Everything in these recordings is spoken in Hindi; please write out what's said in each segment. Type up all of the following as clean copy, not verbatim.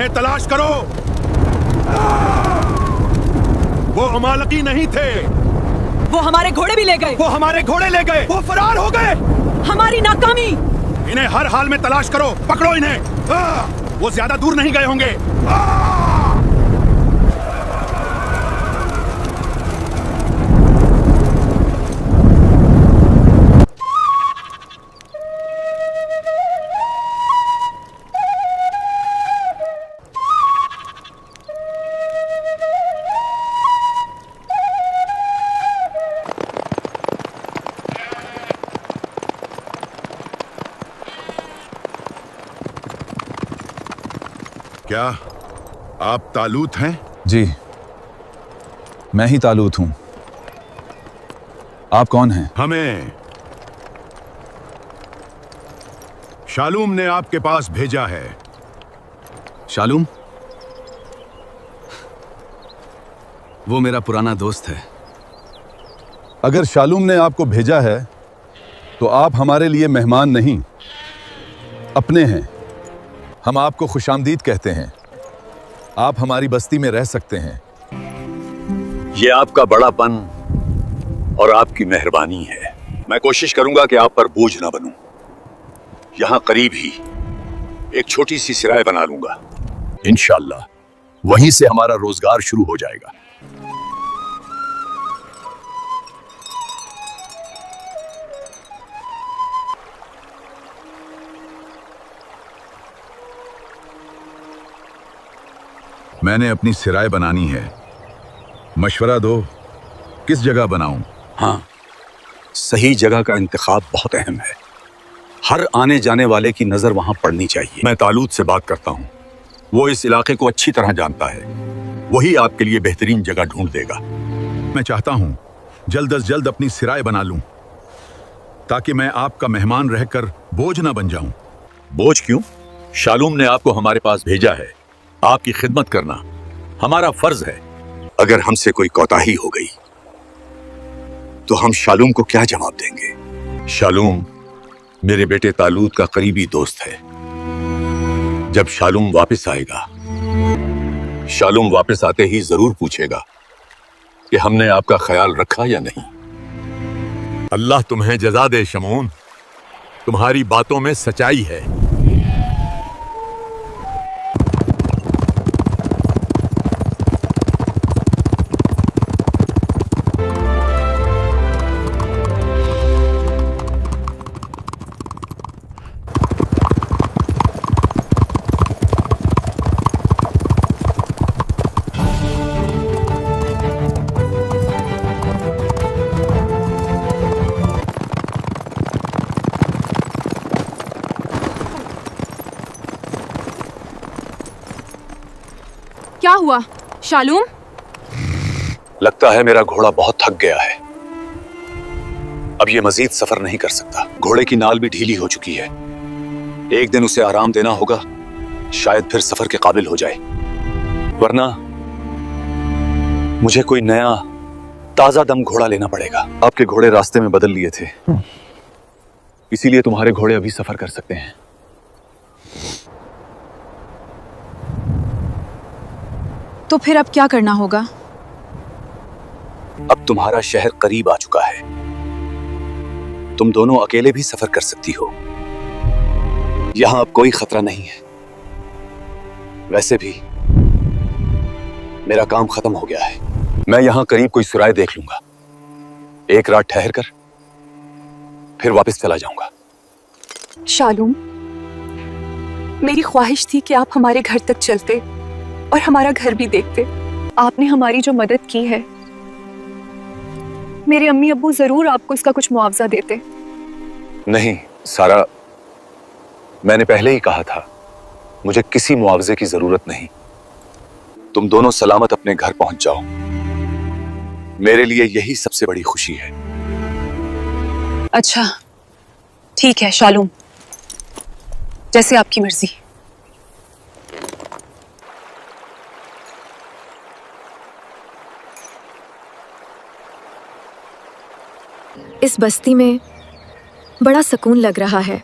उन्हें तलाश करो। वो अमालकी नहीं थे। वो हमारे घोड़े भी ले गए। वो हमारे घोड़े ले गए। वो फरार हो गए। हमारी नाकामी। इन्हें हर हाल में तलाश करो, पकड़ो इन्हें। वो ज्यादा दूर नहीं गए होंगे। क्या आप तालूत हैं? जी, मैं ही तालूत हूं। आप कौन हैं? हमें शालूम ने आपके पास भेजा है। शालूम? वो मेरा पुराना दोस्त है। अगर शालूम ने आपको भेजा है तो आप हमारे लिए मेहमान नहीं, अपने हैं। हम आपको खुशामदीद कहते हैं। आप हमारी बस्ती में रह सकते हैं। ये आपका बड़ापन और आपकी मेहरबानी है। मैं कोशिश करूंगा कि आप पर बोझ ना बनूं। यहां करीब ही एक छोटी सी सराय बना लूंगा। इंशाअल्लाह वहीं से हमारा रोजगार शुरू हो जाएगा। मैंने अपनी सिराय बनानी है। मशवरा दो, किस जगह बनाऊं? हाँ, सही जगह का इंतखाब बहुत अहम है। हर आने जाने वाले की नजर वहां पड़नी चाहिए। मैं तालूत से बात करता हूँ। वो इस इलाके को अच्छी तरह जानता है। वही आपके लिए बेहतरीन जगह ढूंढ देगा। मैं चाहता हूँ जल्द अज जल्द अपनी सिराय बना लूं, ताकि मैं आपका मेहमान रहकर बोझ ना बन जाऊं। बोझ क्यों? शालूम ने आपको हमारे पास भेजा है। आपकी खिदमत करना हमारा फर्ज है। अगर हमसे कोई कोताही हो गई तो हम शालूम को क्या जवाब देंगे? शालूम मेरे बेटे तालूत का करीबी दोस्त है। जब शालूम वापस आएगा, शालूम वापस आते ही जरूर पूछेगा कि हमने आपका ख्याल रखा या नहीं। अल्लाह तुम्हें जज़ा दे शमून, तुम्हारी बातों में सच्चाई है। क्या हुआ शालूम? लगता है मेरा घोड़ा बहुत थक गया है। अब ये मजीद सफर नहीं कर सकता। घोड़े की नाल भी ढीली हो चुकी है। एक दिन उसे आराम देना होगा, शायद फिर सफर के काबिल हो जाए। वरना मुझे कोई नया ताजा दम घोड़ा लेना पड़ेगा। आपके घोड़े रास्ते में बदल लिए थे, इसीलिए तुम्हारे घोड़े अभी सफर कर सकते हैं। तो फिर अब क्या करना होगा? अब तुम्हारा शहर करीब आ चुका है। तुम दोनों अकेले भी सफर कर सकती हो। यहां अब कोई खतरा नहीं है। वैसे भी मेरा काम खत्म हो गया है। मैं यहां करीब कोई सुराय देख लूंगा। एक रात ठहर कर फिर वापस चला जाऊंगा। शालूम, मेरी ख्वाहिश थी कि आप हमारे घर तक चलते और हमारा घर भी देखते। आपने हमारी जो मदद की है, मेरे अम्मी अब्बू जरूर आपको इसका कुछ मुआवजा देते। नहीं सारा, मैंने पहले ही कहा था, मुझे किसी मुआवजे की जरूरत नहीं। तुम दोनों सलामत अपने घर पहुंच जाओ। मेरे लिए यही सबसे बड़ी खुशी है। अच्छा ठीक है शालूम, जैसे आपकी मर्जी। इस बस्ती में बड़ा सुकून लग रहा है।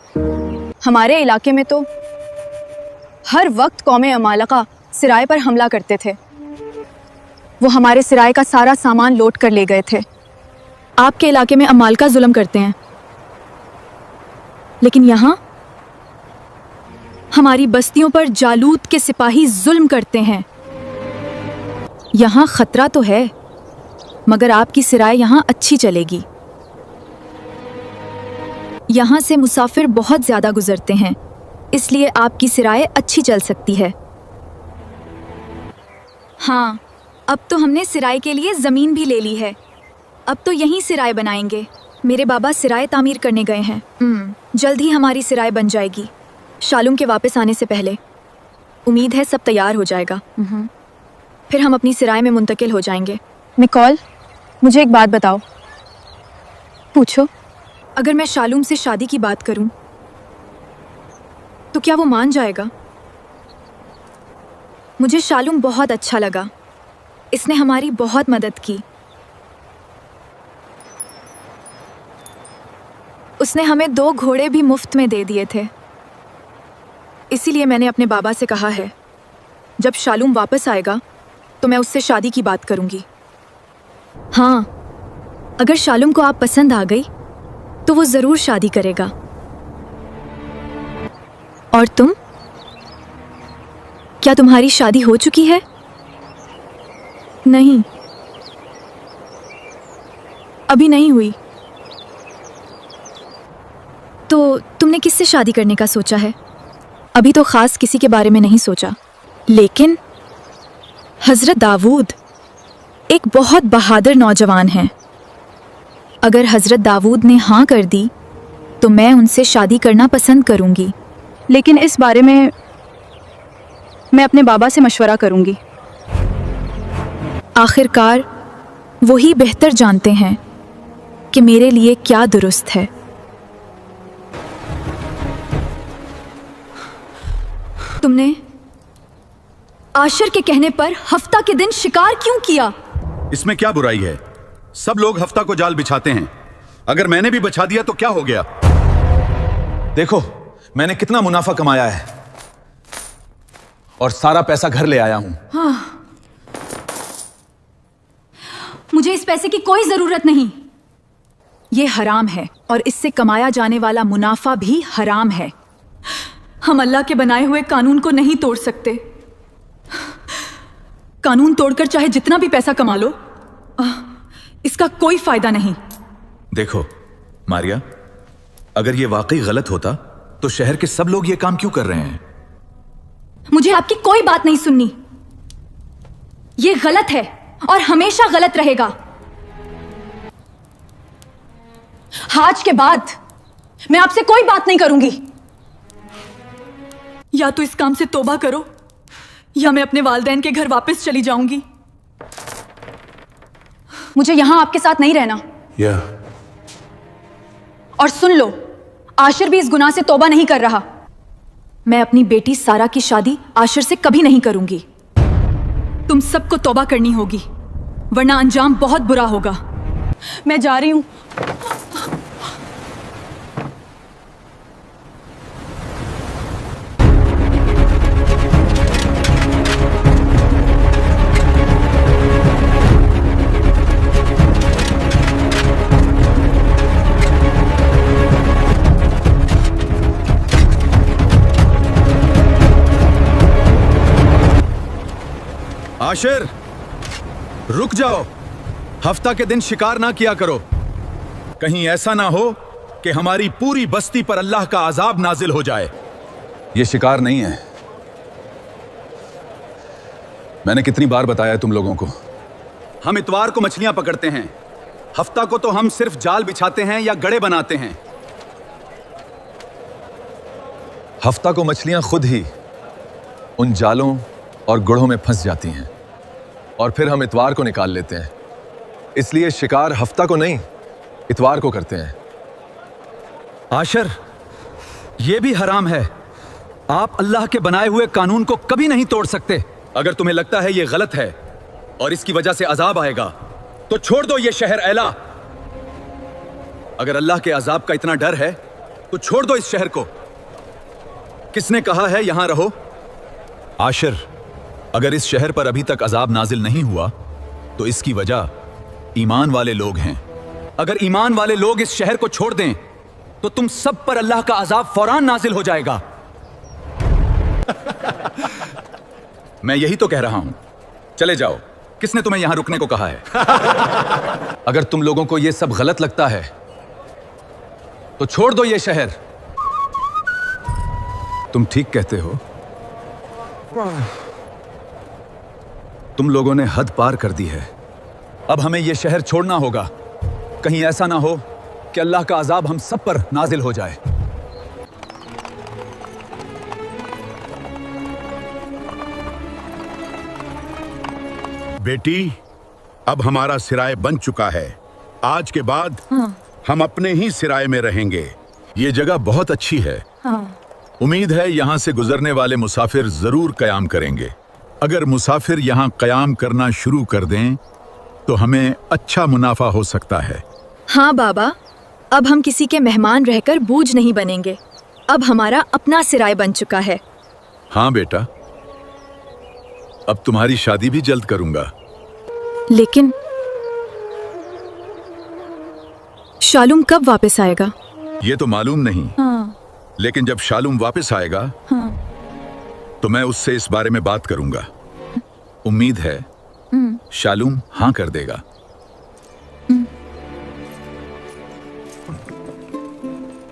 हमारे इलाके में तो हर वक्त कौमे अमालका सिराय पर हमला करते थे। वो हमारे सिराय का सारा सामान लूट कर ले गए थे। आपके इलाके में अमालका जुल्म करते हैं, लेकिन यहाँ हमारी बस्तियों पर जालूत के सिपाही जुल्म करते हैं। यहाँ खतरा तो है, मगर आपकी सिराय यहाँ अच्छी चलेगी। यहाँ से मुसाफिर बहुत ज्यादा गुजरते हैं, इसलिए आपकी सिराय अच्छी चल सकती है। हाँ, अब तो हमने सिराय के लिए ज़मीन भी ले ली है। अब तो यहीं सिराय बनाएंगे। मेरे बाबा सिराय तामीर करने गए हैं। जल्द ही हमारी सिराय बन जाएगी, शालूम के वापस आने से पहले। उम्मीद है सब तैयार हो जाएगा। फिर हम अपनी सिराय में मुंतकिल हो जाएंगे। निकोल, मुझे एक बात बताओ। पूछो। अगर मैं शालूम से शादी की बात करूं, तो क्या वो मान जाएगा? मुझे शालूम बहुत अच्छा लगा। इसने हमारी बहुत मदद की। उसने हमें 2 घोड़े भी मुफ्त में दे दिए थे। इसीलिए मैंने अपने बाबा से कहा है, जब शालूम वापस आएगा तो मैं उससे शादी की बात करूंगी। हाँ, अगर शालूम को आप पसंद आ गई तो वो जरूर शादी करेगा। और तुम, क्या तुम्हारी शादी हो चुकी है? नहीं, अभी नहीं हुई। तो तुमने किससे शादी करने का सोचा है? अभी तो खास किसी के बारे में नहीं सोचा, लेकिन हजरत दाऊद एक बहुत बहादुर नौजवान हैं। अगर हजरत दाऊद ने हाँ कर दी तो मैं उनसे शादी करना पसंद करूंगी। लेकिन इस बारे में मैं अपने बाबा से मशवरा करूंगी। आखिरकार वही बेहतर जानते हैं कि मेरे लिए क्या दुरुस्त है। तुमने आशिर के कहने पर हफ्ता के दिन शिकार क्यों किया? इसमें क्या बुराई है? सब लोग हफ्ता को जाल बिछाते हैं। अगर मैंने भी बिछा दिया तो क्या हो गया? देखो मैंने कितना मुनाफा कमाया है और सारा पैसा घर ले आया हूं। हाँ। मुझे इस पैसे की कोई जरूरत नहीं। ये हराम है और इससे कमाया जाने वाला मुनाफा भी हराम है। हम अल्लाह के बनाए हुए कानून को नहीं तोड़ सकते। कानून तोड़कर चाहे जितना भी पैसा कमा लो, इसका कोई फायदा नहीं। देखो मारिया, अगर ये वाकई गलत होता तो शहर के सब लोग ये काम क्यों कर रहे हैं? मुझे आपकी कोई बात नहीं सुननी। ये गलत है और हमेशा गलत रहेगा। आज के बाद मैं आपसे कोई बात नहीं करूंगी। या तो इस काम से तौबा करो या मैं अपने वालिदैन के घर वापस चली जाऊंगी। मुझे यहां आपके साथ नहीं रहना। और सुन लो, आशिर भी इस गुनाह से तौबा नहीं कर रहा। मैं अपनी बेटी सारा की शादी आशिर से कभी नहीं करूंगी। तुम सबको तौबा करनी होगी, वरना अंजाम बहुत बुरा होगा। मैं जा रही हूं। आशिर, रुक जाओ। हफ्ता के दिन शिकार ना किया करो। कहीं ऐसा ना हो कि हमारी पूरी बस्ती पर अल्लाह का अजाब नाजिल हो जाए। ये शिकार नहीं है। मैंने कितनी बार बताया है तुम लोगों को? हम इतवार को मछलियां पकड़ते हैं, हफ्ता को तो हम सिर्फ जाल बिछाते हैं या गड़े बनाते हैं। हफ्ता को मछलियां खुद ही उन जालों और गुड़ों में फंस जाती हैं और फिर हम इतवार को निकाल लेते हैं। इसलिए शिकार हफ्ता को नहीं, इतवार को करते हैं। आशिर, यह भी हराम है। आप अल्लाह के बनाए हुए कानून को कभी नहीं तोड़ सकते। अगर तुम्हें लगता है यह गलत है और इसकी वजह से अजाब आएगा तो छोड़ दो यह शहर ऐला। अगर अल्लाह के अजाब का इतना डर है तो छोड़ दो इस शहर को। किसने कहा है यहां रहो? आशिर, अगर इस शहर पर अभी तक अजाब नाजिल नहीं हुआ तो इसकी वजह ईमान वाले लोग हैं। अगर ईमान वाले लोग इस शहर को छोड़ दें तो तुम सब पर अल्लाह का अजाब फौरान नाजिल हो जाएगा। मैं यही तो कह रहा हूं। चले जाओ। किसने तुम्हें यहां रुकने को कहा है? अगर तुम लोगों को यह सब गलत लगता है तो छोड़ दो ये शहर। तुम ठीक कहते हो। तुम लोगों ने हद पार कर दी है। अब हमें यह शहर छोड़ना होगा। कहीं ऐसा ना हो कि अल्लाह का अजाब हम सब पर नाजिल हो जाए। बेटी, अब हमारा सिराय बन चुका है। आज के बाद हम अपने ही सिराय में रहेंगे। ये जगह बहुत अच्छी है। उम्मीद है यहाँ से गुजरने वाले मुसाफिर जरूर कयाम करेंगे। अगर मुसाफिर यहाँ कयाम करना शुरू कर दें तो हमें अच्छा मुनाफा हो सकता है। हाँ बाबा, अब हम किसी के मेहमान रहकर बोझ नहीं बनेंगे। अब हमारा अपना सिराय बन चुका है। हाँ बेटा, अब तुम्हारी शादी भी जल्द करूंगा। लेकिन शालूम कब वापस आएगा? ये तो मालूम नहीं। लेकिन जब शालूम वापस आएगा तो मैं उससे इस बारे में बात करूंगा। उम्मीद है शालूम हाँ कर देगा।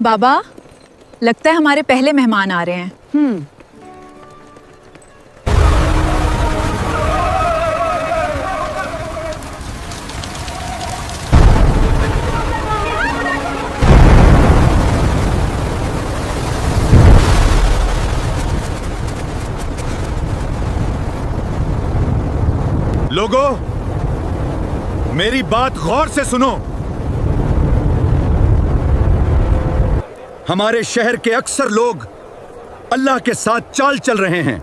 बाबा, लगता है हमारे पहले मेहमान आ रहे हैं। लोगों, मेरी बात गौर से सुनो। हमारे शहर के अक्सर लोग अल्लाह के साथ चाल चल रहे हैं।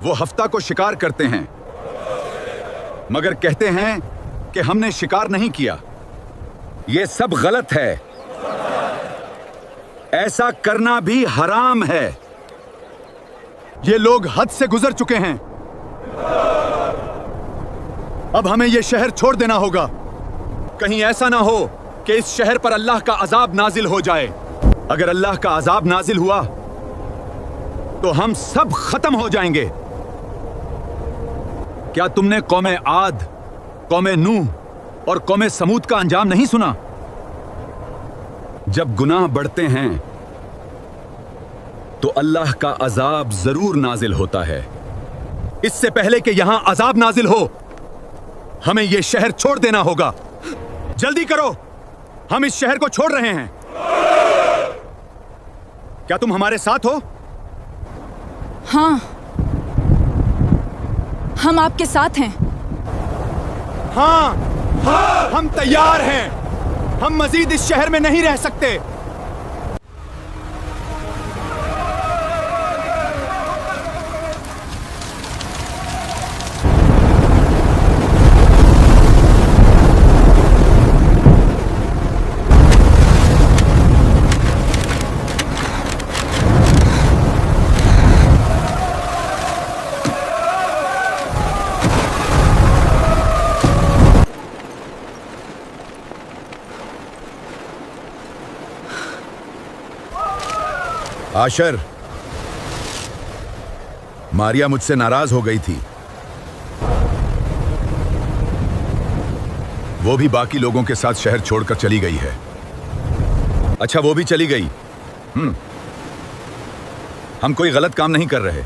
वो हफ्ता को शिकार करते हैं मगर कहते हैं कि हमने शिकार नहीं किया। ये सब गलत है। ऐसा करना भी हराम है। ये लोग हद से गुजर चुके हैं। अब हमें यह शहर छोड़ देना होगा। कहीं ऐसा ना हो कि इस शहर पर अल्लाह का अजाब नाजिल हो जाए। अगर अल्लाह का अजाब नाजिल हुआ तो हम सब खत्म हो जाएंगे। क्या तुमने कौमे आद, कौमे नूह और कौमे समूद का अंजाम नहीं सुना? जब गुनाह बढ़ते हैं तो अल्लाह का अजाब जरूर नाजिल होता है। इससे पहले कि यहां अजाब नाजिल हो, हमें यह शहर छोड़ देना होगा। जल्दी करो, हम इस शहर को छोड़ रहे हैं। क्या तुम हमारे साथ हो? हाँ, हम आपके साथ हैं। हाँ, हम तैयार हैं। हम मजीद इस शहर में नहीं रह सकते। आशर, मारिया मुझसे नाराज हो गई थी। वो भी बाकी लोगों के साथ शहर छोड़कर चली गई है। अच्छा, वो भी चली गई। हम कोई गलत काम नहीं कर रहे।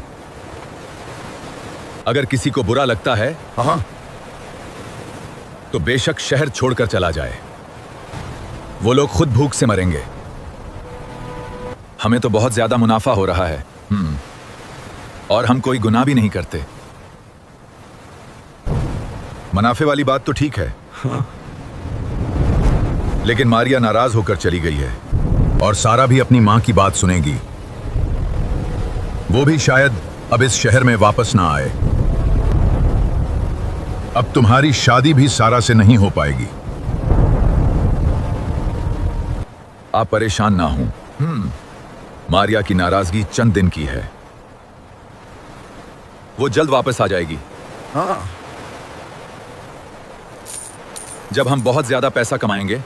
अगर किसी को बुरा लगता है तो बेशक शहर छोड़कर चला जाए। वो लोग खुद भूख से मरेंगे। हमें तो बहुत ज्यादा मुनाफा हो रहा है और हम कोई गुनाह भी नहीं करते। मुनाफे वाली बात तो ठीक है। लेकिन मारिया नाराज होकर चली गई है और सारा भी अपनी मां की बात सुनेगी। वो भी शायद अब इस शहर में वापस ना आए। अब तुम्हारी शादी भी सारा से नहीं हो पाएगी। आप परेशान ना हो। मारिया की नाराजगी चंद दिन की है। वो जल्द वापस आ जाएगी। हाँ। जब हम बहुत ज्यादा पैसा कमाएंगे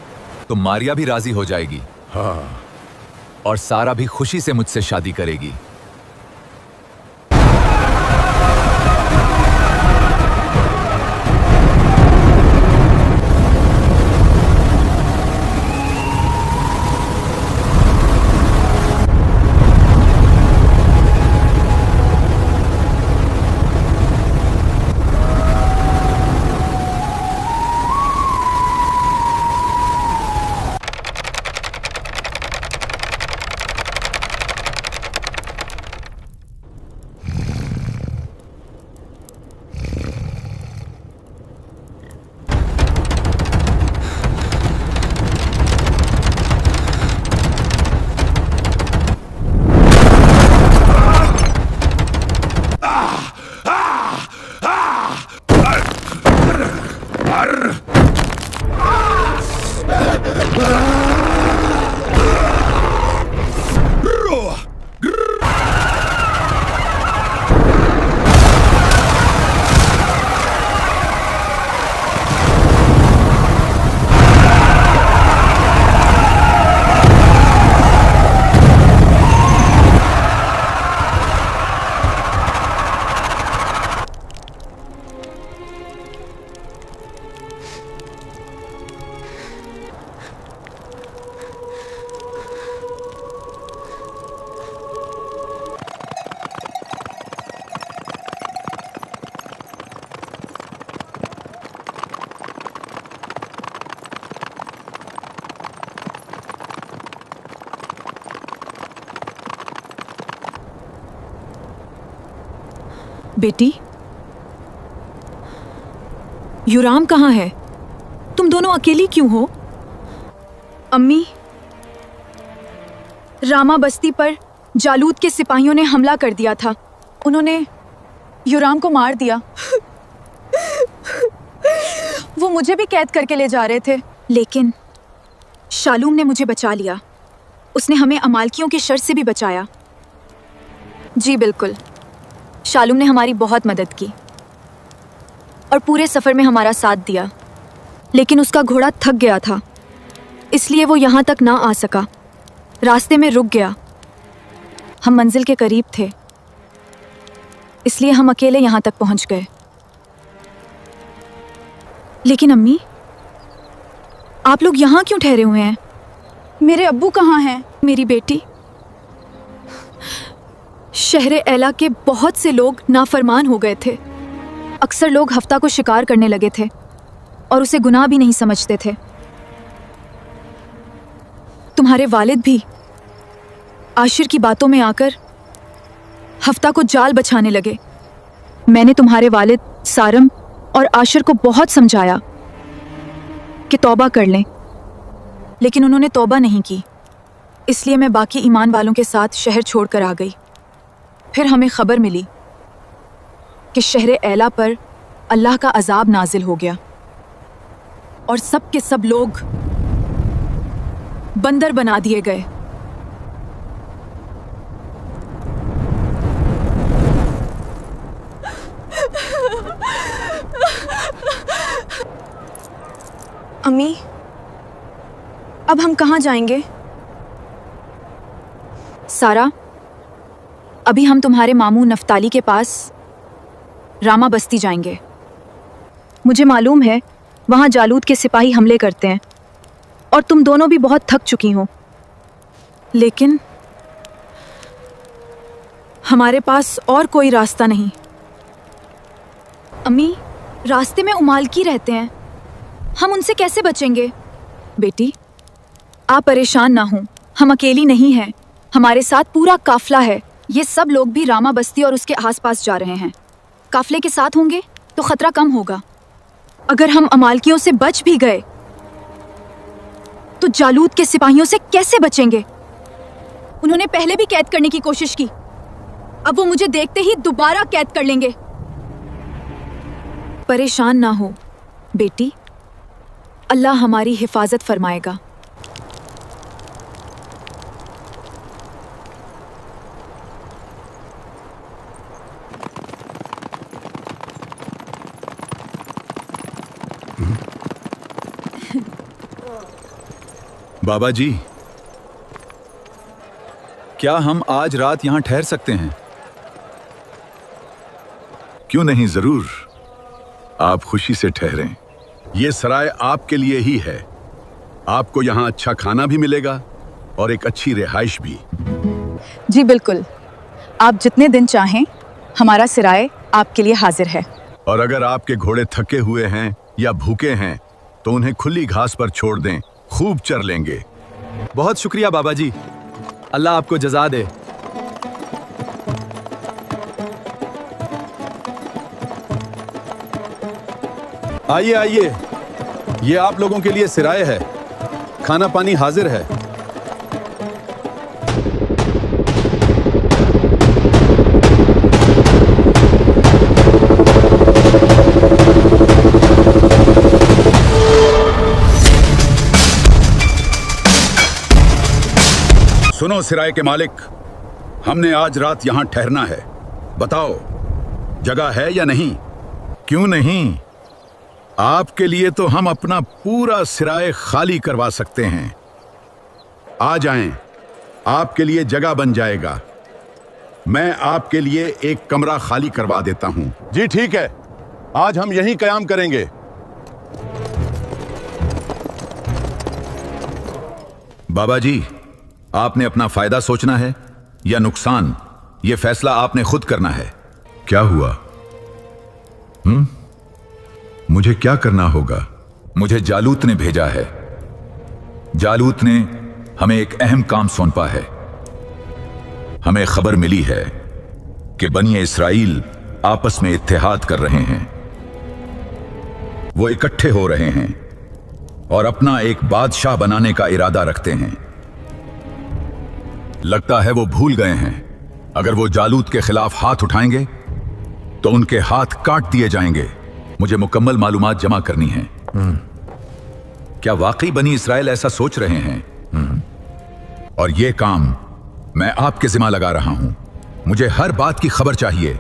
तो मारिया भी राजी हो जाएगी। हाँ। और सारा भी खुशी से मुझसे शादी करेगी। बेटी, युराम कहाँ है? तुम दोनों अकेली क्यों हो? अम्मी, रामा बस्ती पर जालूद के सिपाहियों ने हमला कर दिया था। उन्होंने युराम को मार दिया। वो मुझे भी कैद करके ले जा रहे थे। लेकिन शालूम ने मुझे बचा लिया। उसने हमें अमालकियों के शर से भी बचाया। जी बिल्कुल। शालूम ने हमारी बहुत मदद की और पूरे सफ़र में हमारा साथ दिया। लेकिन उसका घोड़ा थक गया था, इसलिए वो यहाँ तक ना आ सका। रास्ते में रुक गया। हम मंजिल के करीब थे, इसलिए हम अकेले यहाँ तक पहुँच गए। लेकिन अम्मी, आप लोग यहाँ क्यों ठहरे हुए हैं? मेरे अब्बू कहाँ हैं? मेरी बेटी, शहरे एला के बहुत से लोग नाफरमान हो गए थे। अक्सर लोग हफ्ता को शिकार करने लगे थे और उसे गुनाह भी नहीं समझते थे। तुम्हारे वालिद भी आशिर की बातों में आकर हफ्ता को जाल बछाने लगे। मैंने तुम्हारे वालिद सारम और आशिर को बहुत समझाया कि तौबा कर लें, लेकिन उन्होंने तौबा नहीं की। इसलिए मैं बाकी ईमान वालों के साथ शहर छोड़कर आ गई। फिर हमें खबर मिली कि शहर एला पर अल्लाह का अजाब नाजिल हो गया और सब के सब लोग बंदर बना दिए गए। अम्मी, अब हम कहाँ जाएंगे? सारा, अभी हम तुम्हारे मामू नफ्ताली के पास रामा बस्ती जाएंगे। मुझे मालूम है वहाँ जालूद के सिपाही हमले करते हैं और तुम दोनों भी बहुत थक चुकी हो। लेकिन हमारे पास और कोई रास्ता नहीं। अम्मी, रास्ते में उमालकी रहते हैं, हम उनसे कैसे बचेंगे? बेटी, आप परेशान ना हो, हम अकेली नहीं हैं। हमारे साथ पूरा काफिला है। ये सब लोग भी रामा बस्ती और उसके आसपास जा रहे हैं। काफिले के साथ होंगे तो खतरा कम होगा। अगर हम अमालकियों से बच भी गए तो जालूद के सिपाहियों से कैसे बचेंगे? उन्होंने पहले भी कैद करने की कोशिश की, अब वो मुझे देखते ही दोबारा कैद कर लेंगे। परेशान ना हो बेटी, अल्लाह हमारी हिफाजत फरमाएगा। बाबा जी, क्या हम आज रात यहां ठहर सकते हैं? क्यों नहीं, जरूर। आप खुशी से ठहरें। ये सराय आपके लिए ही है। आपको यहाँ अच्छा खाना भी मिलेगा और एक अच्छी रिहाइश भी। जी बिल्कुल, आप जितने दिन चाहें हमारा सिराय आपके लिए हाजिर है। और अगर आपके घोड़े थके हुए हैं या भूखे हैं तो उन्हें खुली घास पर छोड़ दें, खूब चर लेंगे। बहुत शुक्रिया बाबा जी, अल्लाह आपको जज़ा दे। आइए आइए, ये आप लोगों के लिए सिराय है। खाना पानी हाजिर है। सुनो सिराय के मालिक, हमने आज रात यहाँ ठहरना है। बताओ, जगह है या नहीं? क्यों नहीं? आपके लिए तो हम अपना पूरा सिराय खाली करवा सकते हैं। आ जाएं, आपके लिए जगह बन जाएगा। मैं आपके लिए एक कमरा खाली करवा देता हूं। जी ठीक है, आज हम यहीं कयाम करेंगे। बाबा जी, आपने अपना फायदा सोचना है या नुकसान, यह फैसला आपने खुद करना है। क्या हुआ? मुझे क्या करना होगा? मुझे जालूत ने भेजा है। जालूत ने हमें एक अहम काम सौंपा है। हमें खबर मिली है कि बनी इस्राइल आपस में इत्तेहाद कर रहे हैं। वो इकट्ठे हो रहे हैं और अपना एक बादशाह बनाने का इरादा रखते हैं। लगता है वो भूल गए हैं, अगर वो जालूत के खिलाफ हाथ उठाएंगे तो उनके हाथ काट दिए जाएंगे। मुझे मुकम्मल मालूमात जमा करनी है। क्या वाकई बनी इस्राइल ऐसा सोच रहे हैं? और ये काम मैं आपके जिम्मा लगा रहा हूं। मुझे हर बात की खबर चाहिए,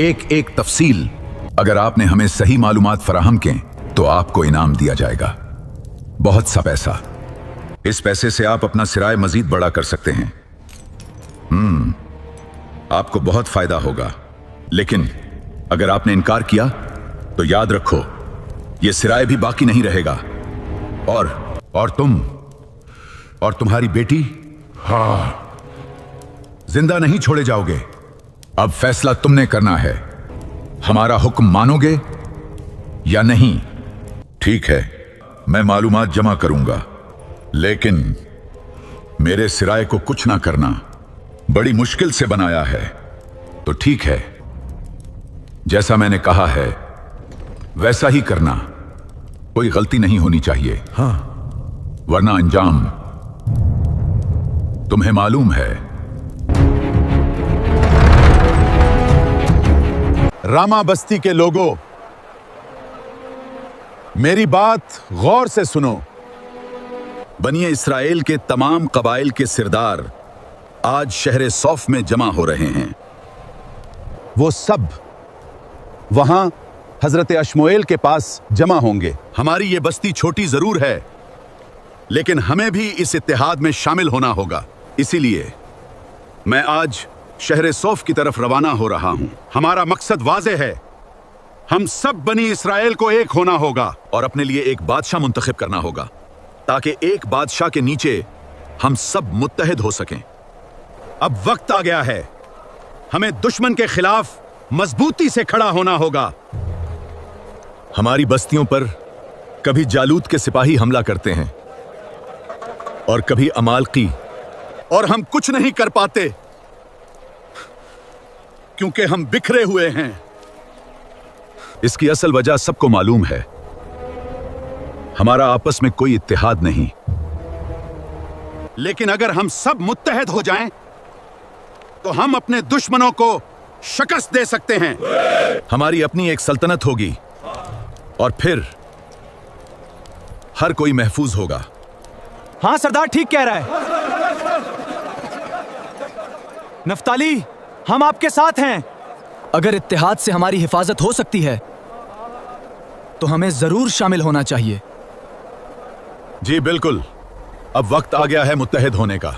एक एक तफसील। अगर आपने हमें सही मालूमात फराहम किए तो आपको इनाम दिया जाएगा, बहुत सा पैसा। इस पैसे से आप अपना सिराय मजीद बड़ा कर सकते हैं। आपको बहुत फायदा होगा। लेकिन अगर आपने इनकार किया तो याद रखो, यह सिराय भी बाकी नहीं रहेगा। और तुम और तुम्हारी बेटी जिंदा नहीं छोड़े जाओगे। अब फैसला तुमने करना है, हमारा हुक्म मानोगे या नहीं? ठीक है, मैं मालूमात जमा करूंगा, लेकिन मेरे सिराय को कुछ ना करना। बड़ी मुश्किल से बनाया है। तो ठीक है, जैसा मैंने कहा है वैसा ही करना। कोई गलती नहीं होनी चाहिए, वरना अंजाम तुम्हें मालूम है। रामा बस्ती के लोगों, मेरी बात गौर से सुनो। बनी इस्राएल के तमाम कबाइल के सिरदार आज शहर सौफ में जमा हो रहे हैं। वो सब वहां हजरत अश्मोएल के पास जमा होंगे। हमारी ये बस्ती छोटी जरूर है, लेकिन हमें भी इस इत्तेहाद में शामिल होना होगा। इसीलिए मैं आज शहर सौफ की तरफ रवाना हो रहा हूं। हमारा मकसद वाज़ेह है, हम सब बनी इस्राएल को एक होना होगा और अपने लिए एक बादशाह मुंतखब करना होगा, ताकि एक बादशाह के नीचे हम सब मुत्तहिद हो सकें। अब वक्त आ गया है, हमें दुश्मन के खिलाफ मजबूती से खड़ा होना होगा। हमारी बस्तियों पर कभी जालूत के सिपाही हमला करते हैं और कभी अमालकी, और हम कुछ नहीं कर पाते क्योंकि हम बिखरे हुए हैं। इसकी असल वजह सबको मालूम है। हमारा आपस में कोई इत्तेहाद नहीं। लेकिन अगर हम सब मुत्तहद हो जाएं, तो हम अपने दुश्मनों को शिकस्त दे सकते हैं। हमारी अपनी एक सल्तनत होगी और फिर हर कोई महफूज होगा। हाँ सरदार ठीक कह रहा है। नफ्ताली, हम आपके साथ हैं। अगर इत्तेहाद से हमारी हिफाजत हो सकती है तो हमें जरूर शामिल होना चाहिए। जी बिल्कुल, अब वक्त आ गया है मुत्तहिद होने का।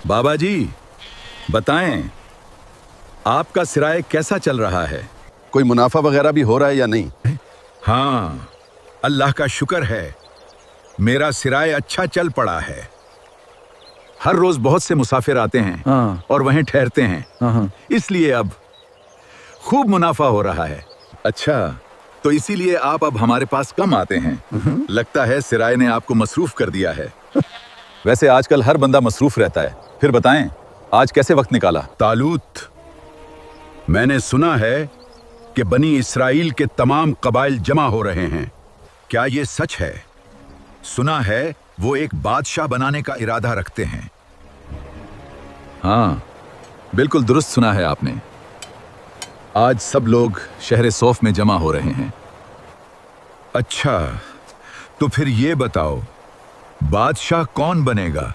बाबा जी बताएं, आपका सिराय कैसा चल रहा है? कोई मुनाफा वगैरह भी हो रहा है या नहीं? हाँ, अल्लाह का शुक्र है, मेरा सिराय अच्छा चल पड़ा है। हर रोज बहुत से मुसाफिर आते हैं और वहीं ठहरते हैं, इसलिए अब खूब मुनाफा हो रहा है। अच्छा, तो इसीलिए आप अब हमारे पास कम आते हैं। लगता है सिराय ने आपको मसरूफ कर दिया है। वैसे आजकल हर बंदा मसरूफ रहता है। फिर बताएं, आज कैसे वक्त निकाला? तालूत, मैंने सुना है कि बनी इस्राइल के तमाम कबाइल जमा हो रहे हैं। क्या ये सच है? सुना है वो एक बादशाह बनाने का इरादा रखते हैं। हाँ, बिल्कुल दुरुस्त सुना है आपने। आज सब लोग शहर सौफ में जमा हो रहे हैं। अच्छा, तो फिर ये बताओ, बादशाह कौन बनेगा?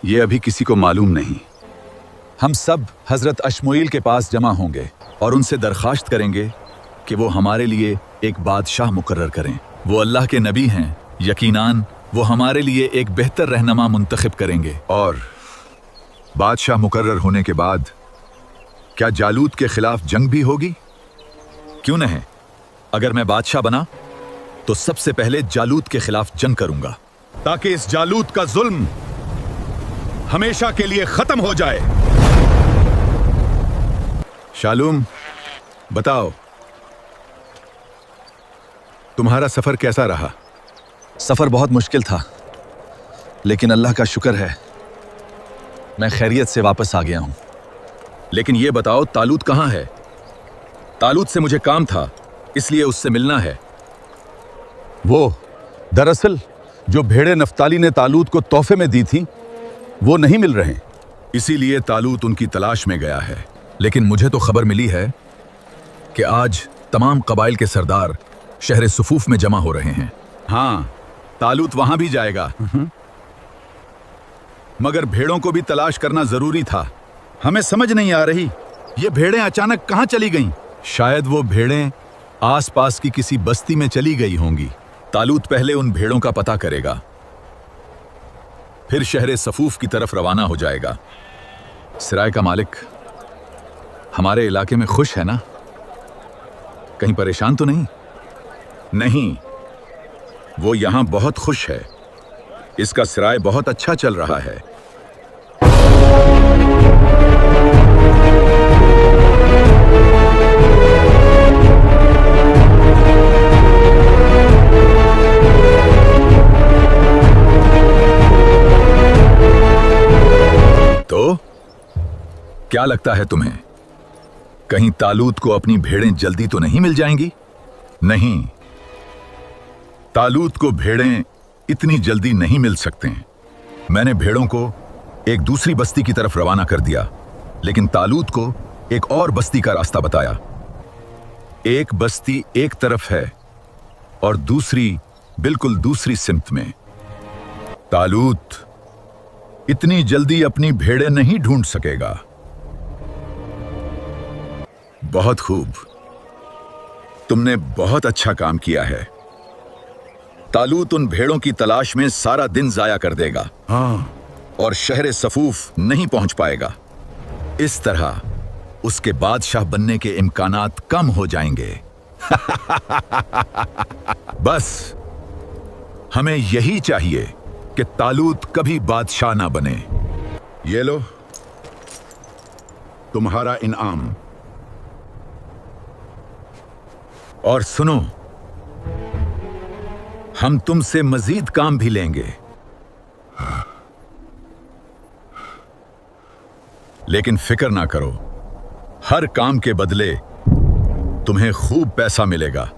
ये अभी किसी को मालूम नहीं। हम सब हजरत अश्मुईल के पास जमा होंगे और उनसे दरखास्त करेंगे कि वो हमारे लिए एक बादशाह मुकर्रर करें। वो अल्लाह के नबी हैं, यकीनान वो हमारे लिए एक बेहतर रहनुमा मुंतखब करेंगे। और बादशाह मुकर्रर होने के बाद क्या जालूत के खिलाफ जंग भी होगी? क्यों नहीं? अगर मैं बादशाह बना तो सबसे पहले जालूत के खिलाफ जंग करूंगा, ताकि इस जालूत का जुल्म हमेशा के लिए खत्म हो जाए। शालूम, बताओ, तुम्हारा सफर कैसा रहा? सफर बहुत मुश्किल था, लेकिन अल्लाह का शुक्र है मैं खैरियत से वापस आ गया हूं। लेकिन ये बताओ, तालूत कहां है? तालूत से मुझे काम था, इसलिए उससे मिलना है। वो दरअसल जो भेड़ें नफ्ताली ने तालूत को तोहफे में दी थी, वो नहीं मिल रहे। इसीलिए तालूत उनकी तलाश में गया है। लेकिन मुझे तो खबर मिली है कि आज तमाम कबाइल के सरदार शहर सुफूफ में जमा हो रहे हैं। हाँ, तालूत वहां भी जाएगा। मगर भेड़ों को भी तलाश करना जरूरी था। हमें समझ नहीं आ रही, ये भेड़ें अचानक कहां चली गईं? शायद वो भेड़ें आसपास की किसी बस्ती में चली गई होंगी। तालूत पहले उन भेड़ों का पता करेगा, फिर शहर सफूफ की तरफ रवाना हो जाएगा। सिराय का मालिक हमारे इलाके में खुश है ना? कहीं परेशान तो नहीं? नहीं, वो यहां बहुत खुश है। इसका सिराय बहुत अच्छा चल रहा है। तो क्या लगता है तुम्हें, कहीं तालूत को अपनी भेड़ें जल्दी तो नहीं मिल जाएंगी? नहीं, तालूत को भेड़ें इतनी जल्दी नहीं मिल सकते हैं। मैंने भेड़ों को एक दूसरी बस्ती की तरफ रवाना कर दिया, लेकिन तालूत को एक और बस्ती का रास्ता बताया। एक बस्ती एक तरफ है और दूसरी बिल्कुल दूसरी सिमत में। तालूत इतनी जल्दी अपनी भेड़ें नहीं ढूंढ सकेगा। बहुत खूब, तुमने बहुत अच्छा काम किया है। तालूत उन भेड़ों की तलाश में सारा दिन जाया कर देगा। हाँ, और शहर सफूफ नहीं पहुंच पाएगा। इस तरह उसके बादशाह बनने के इम्कानात कम हो जाएंगे। बस हमें यही चाहिए कि तालूत कभी बादशाह ना बने। ये लो तुम्हारा इनाम। और सुनो, हम तुमसे मजीद काम भी लेंगे, लेकिन फिक्र ना करो, हर काम के बदले तुम्हें खूब पैसा मिलेगा।